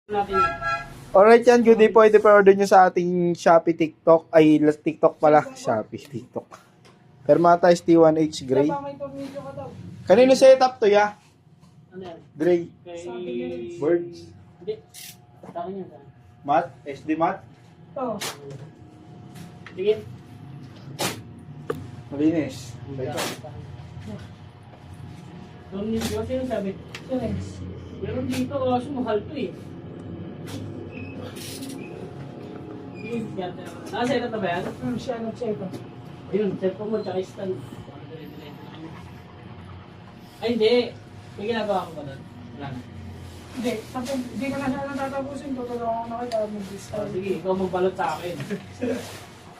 natin. Alright yan, good day po. Ito pa-order nyo sa ating Shopee TikTok. Ay, TikTok pala. Shopee TikTok. Permata ST1H Gray. Kanino setup to ya? Ano yan? Gray. Kay... Birds. Hindi. Sa akin yan. Mat? SD mat? Oo. Sige. Malinis. Doon yung sino sabi? Pero dito kasi mahal to eh. Set up na ba yan? Siya nag-check up. Ayun, set po mo tsaka stand. Ay hindi. May ginagawa ko ba doon? Wala na. Hindi ka na siya natatapusin. Tutulong ako na kita Oh, mag-discount. sige, ikaw magbalot sa akin.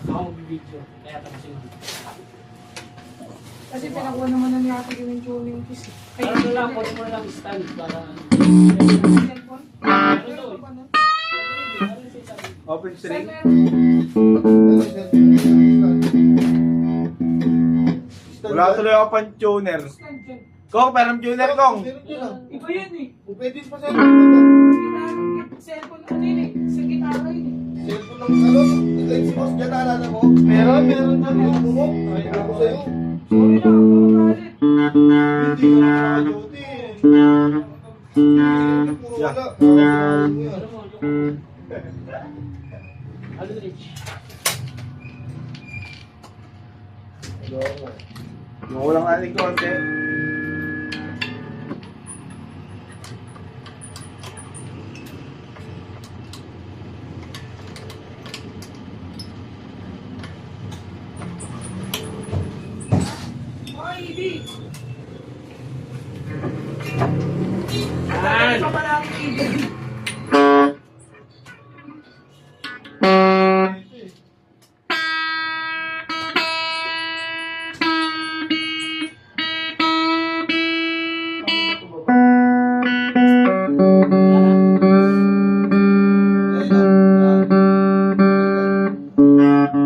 Ako mag-video. Kaya tapusin mo. Kasi pinakuha naman na niya yung tuning piece. Ay, ano lang, kunin mo lang stand para... Cellphone? Ano to eh? Ano ba nun? Open string. Wala tuloy ako pang tuner. Stand dyan. Kong, parang tuner kong. Iba yan eh. Pwede pa sa Cellphone ano yun eh. Sa gitara yun eh. cellphone ng ano, like si Boss Jan, naalala mo? Meron Meron mo? Ay, ako sa'yo. Sorry na, makakalit. Hindi ka naka-duty eh. Puro Yeah. wala. Nakakasinarin mo yan. Ano mo? Aldrich. Yung walang aling konti. Ay, hindi. Yan! Ito pa lang hindi.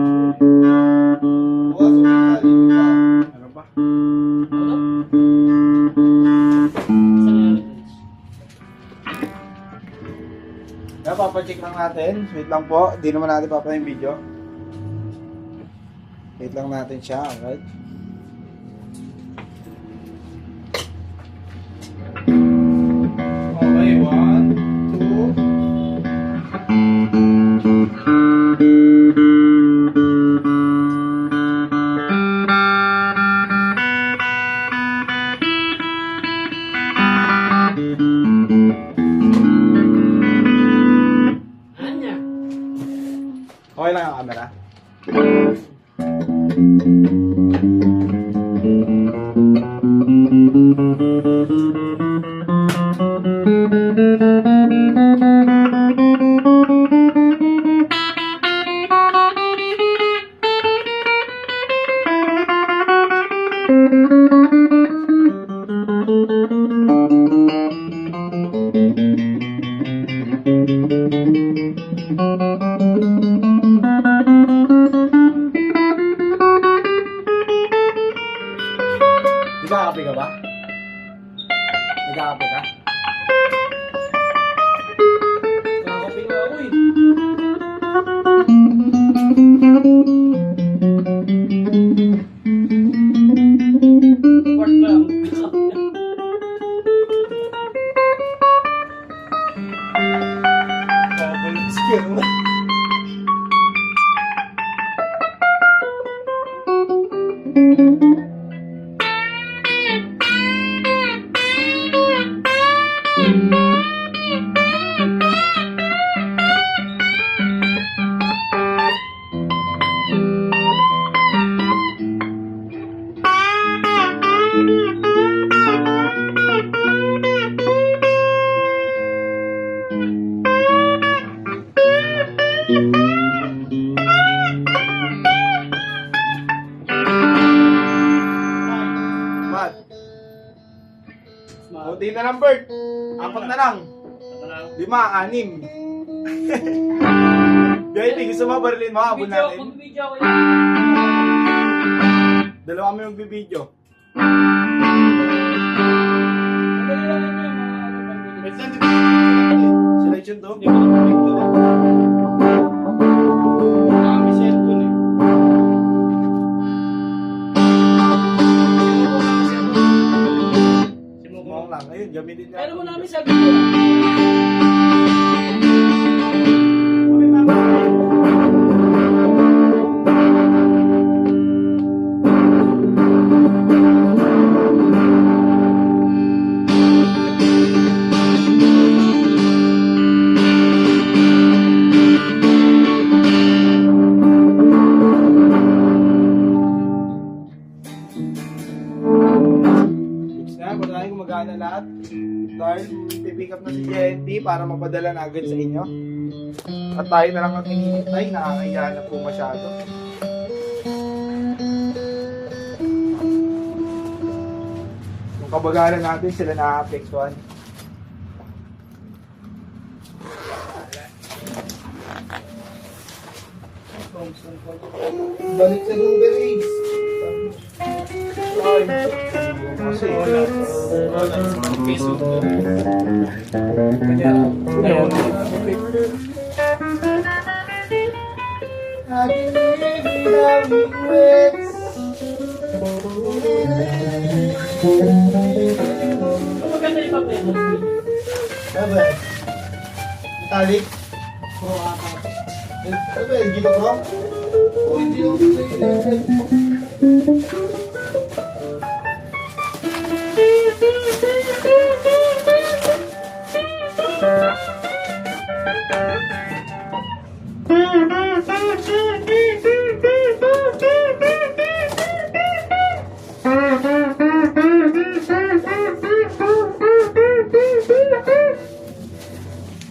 Ayun na. Bukas, ulit tayo. Ano ba? Ano? Saan yung Aldrich? Papacheck lang natin. Wait lang po. Hindi naman natin papala yung video. Wait lang natin siya. Alright. Okay, 1, 2. Anya? Okay lang ang camera. Nagkakape ka ba? Nagkakape ka? Kakape nga ako eh. Part lang. Bubble skill na. Mat, buti na lang Bert. 4 na lang. 5, 6. VIP, gusto mo barilin mo? Abon natin. Mag-video ako yan. Dalawa kami magbibideo. Madali lang yun yung mga ano pag Wait lang, di ba? Selection to? Hindi ko na picture. May cellphone eh. Sumukong lang. Ayun, gamitin niya. Pero mo namin sabi ko. Fix na, pagkain gumagana lahat. Dahil pipick up na si JNT para mapadala na agad sa inyo. At tayo na lang ang hinihintay, nakakahiya na po masyado. Yung kabagalan natin, sila nakapektuhan. Balik sa Uber Eats. Kasi Facebook. Maganda yung papel mo. Sabi. Metallic. Oo, apat. Sabi, hindi ba ko? O, hindi ako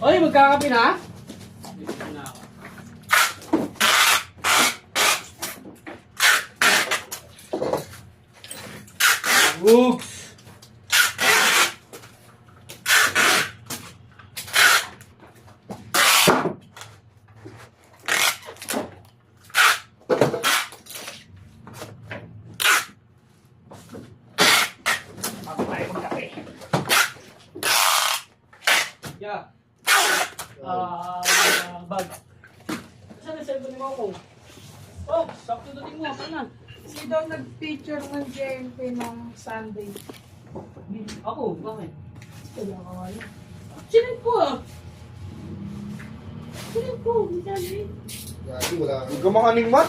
Oy, magkakape na? Woogs! Yeah. Bag. Saan na cellphone mo ako? Oh, sakto dating mo. Saan na? Si daw nag-picture ng JMP ng Sunday. Ako, bakit? Wala ka wala. Sinend ko ah. Sinend ko, Sunday. Gagi, wala ka. Huwag ka makaning mat.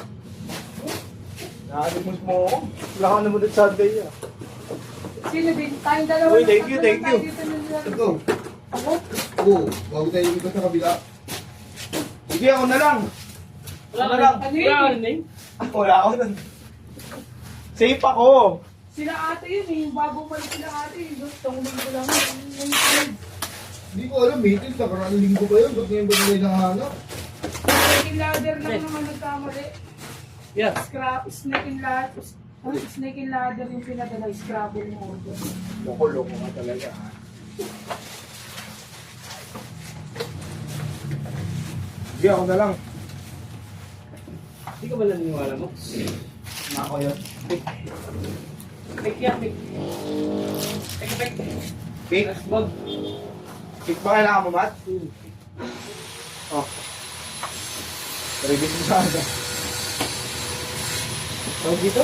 Nakalimos mo ako. Wala ka naman at Sunday ah. Sino din? Tayong dalawa. Uy, thank you, tatlo thank you. tayo dito ng- Ito. Ako? Oo, bago tayo yung iba sa kabila. Sige, ako na lang. Wala Ano lang? Ano yun? Wala ka name? Wala ako nun. Safe ako. Sila ate yun eh. Yung bagong balik sila ate. Yung tungling ko lang. Yung Hindi ko alam, meeting sa karang linggo pa yun. Ba't ngayon ba nila nahanap? snake and ladder lang naman nagkamali. Yeah. Snake and ladder. Snake and ladder yung pinadala. Scrabble mo order. Loko-loko nga talaga ha. Sige, ako na lang. Hindi ka ba naniniwala mo? Nako yun. Fake yan, fake. Fake. Fake? Wag. Fake ba kailangan mo, Matt? Oh. Release mo sa akin. Tawag dito?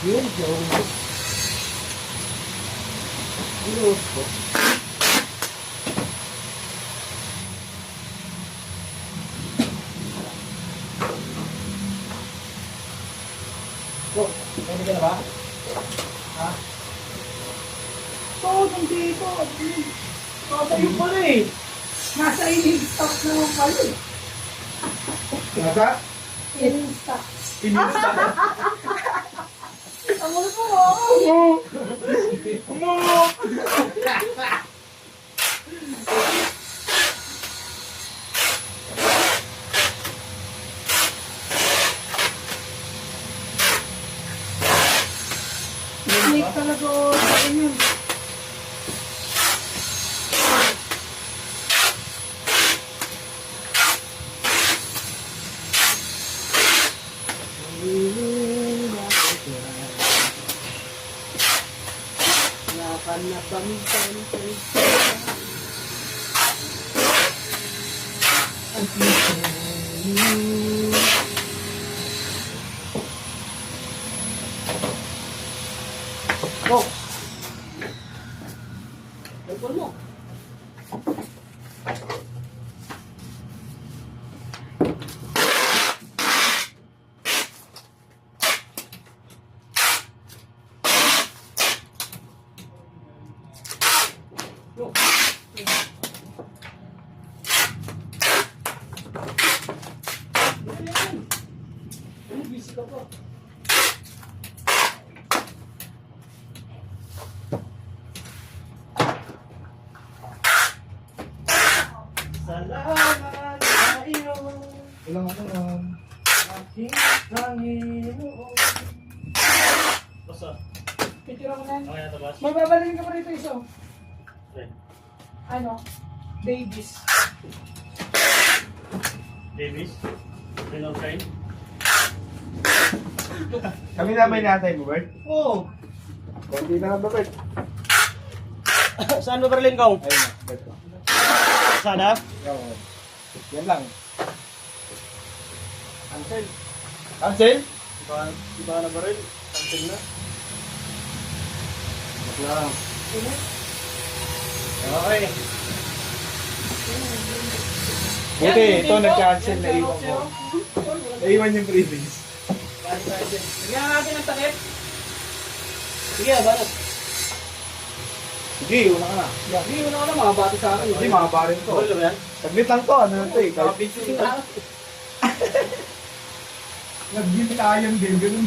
Yun, tawag dito. Oh, pwede ka na ba? Ha? Oo, nandito. Nasa iyo pala eh. Nasa ining stock naman pala eh. Nasa? Ining stock. Pinista na. Ang ulo mo. Snake talaga o. Saan yun? Nakan na bang Go! Telepon mo. Go. Ano, busy ka pa? Salamat sa iyo, Ilang ako na. aking Panginoon. Basta, Picture mo na yan. okay na tabas? May babalin ka pa rito iso. Okay. Ano? Davis. Davis, Renault Shine. Kami na ba inatay mo, Bert? Oo. Konti na ba, Bert? Saan ba Berlin kong? Ayun na, Bert. Sana? Oo. Yan lang. Cancel. Cancel? Iba na Berlin. Cancel na. Wag lang. Okay. Buti, ito nag-cancel na iwan ko. Naiwan yung previous. Bigyan natin ng takip. Sige, banat. Sige, una ka na. Sige, una ka na mga bata sa akin. Hindi, mga barin to. Wala ba yan? Saglit lang to, ano na to eh. Kahit Sige, Nag-gym tayo din, ganun.